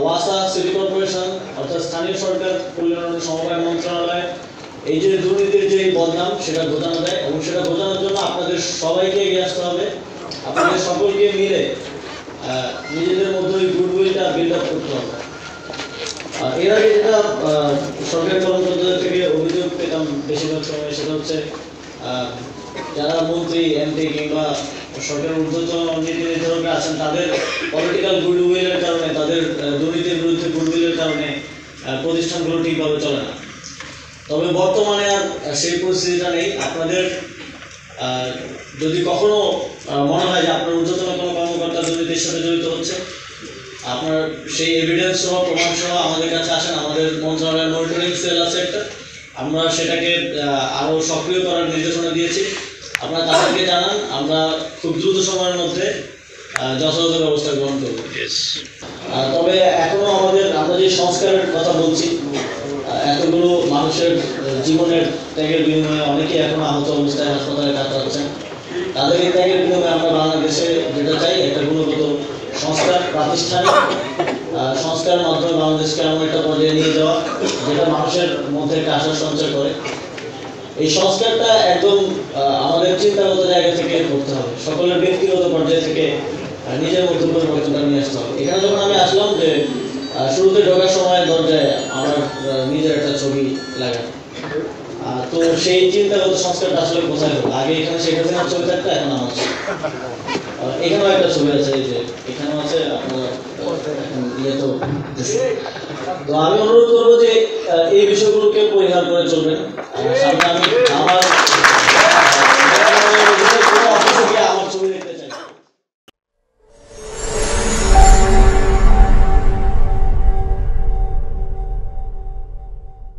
ওয়াসা city corporation অর্থাৎ স্থানীয় সরকার কল্যাণ সমবায় মন্ত্রণালয় এই যে দুর্নীতির যে বদনাম সেটা ঘোচানো দেয় এবং সেটা ঘোচানোর জন্য আপনাদের সবাইকে এগিয়ে আসতে হবে। আপনাদের সকলকে মিলে নিজেদের মধ্যে ওই গুডউইলটা বিল্ড আপ করতে হবে। এর আগে যেটা সরকারি কর্মকর্তাদের থেকে অভিযোগ পেতাম বেশিরভাগ সময় সেটা হচ্ছে যারা মন্ত্রী এমপি কিংবা সরকারের ঊর্ধ্বতন নীতি নির্ধারকরা আছেন তাদের পলিটিক্যাল গুডউইলের কারণে, তাদের দুর্নীতির বিরুদ্ধে গুডউইলের কারণে প্রতিষ্ঠানগুলো ঠিকভাবে চলে না। তবে বর্তমানে আর সেই পরিস্থিতিটা নেই। আপনাদের যদি কখনো মনে হয় যে আপনার ঊর্ধ্বতন কোনো কর্মকর্তা দুর্নীতির সাথে জড়িত হচ্ছে, আপনার সেই এভিডেন্স সহ প্রমাণ সহ আমাদের কাছে আসেন। আমাদের মন্ত্রণালয়ের মনিটরিং সেল আছে একটা, আমরা সেটাকে আরও সক্রিয় করার নির্দেশনা দিয়েছি। আপনারা তাদেরকে জানান, আমরা খুব দ্রুত সময়ের মধ্যে যথাযথ ব্যবস্থা গ্রহণ করব। তবে এখনো আমরা যে সংস্কারের কথা বলছি, এতগুলো মানুষের জীবনের ত্যাগের বিনিময়ে অনেকেই এখনো আহত অবস্থায় হাসপাতালে কাটাচ্ছেন। তাদের এই ত্যাগের বিনিময়ে আমরা বাংলাদেশে যেটা চাই একটা গুণগত সংস্কার, প্রাতিষ্ঠানিক সংস্কারের মাধ্যমে বাংলাদেশকে এমন একটা পর্যায়ে নিয়ে যাওয়া যেটা মানুষের মধ্যে একটা আশা সঞ্চয় করে। এই সংস্কারটা একদম আমাদের চিন্তাগত জায়গা থেকে করতে হবে, সকলের ব্যক্তিগত পর্যায় থেকে নিজের মধ্যে পরিবর্তনটা নিয়ে আসতে হবে। এখানে যখন আমি আসলাম যে শুরুতে ঢোকার সময় দরজায় আমার নিজের একটা ছবি লাগা, তো সেই চিন্তাগত সংস্কারটা আসলে কোথায় হলো? আগে এখানে শেখ হাসিনার ছবি থাকতো, এখন আমার এখানেও একটা ছবি আছে, এই যে এখানেও আছে আপনার ইয়ে। তো আমি অনুরোধ করবো যে এই বিষয়গুলোকে পরিহার করে চলবেন। সামনে আমি আমার